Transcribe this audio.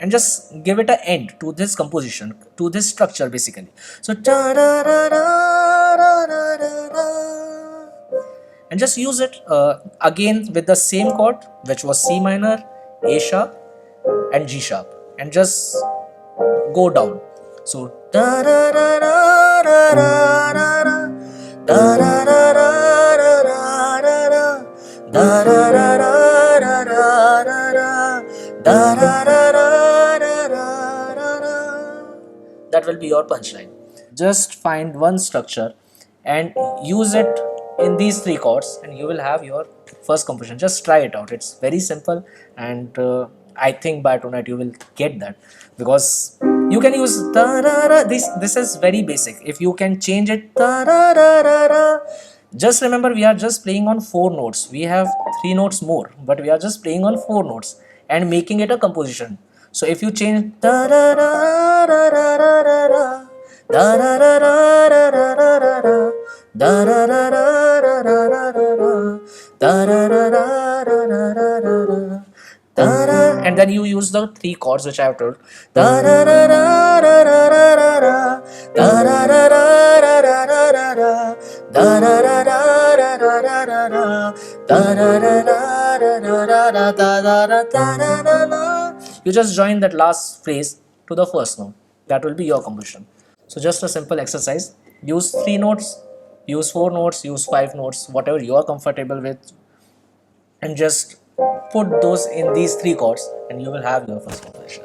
and just give it an end to this composition, to this structure basically. So and just use it again with the same chord, which was C minor, A sharp and G sharp, and just go down. So that will be your punchline. Just find one structure and use it in these three chords, and you will have your first composition. Just try it out. It's very simple, and I think by tonight you will get that, because you can use this is very basic. If you can change it, just remember we are just playing on 4 notes. We have 3 notes more, but we are just playing on 4 notes and making it a composition. So if you change and then you use the 3 chords which I have told, you just join that last phrase to the first note. That will be your composition. So just a simple exercise. Use 3 notes, use 4 notes, use 5 notes, whatever you are comfortable with, and just put those in these 3 chords, and you will have your first composition.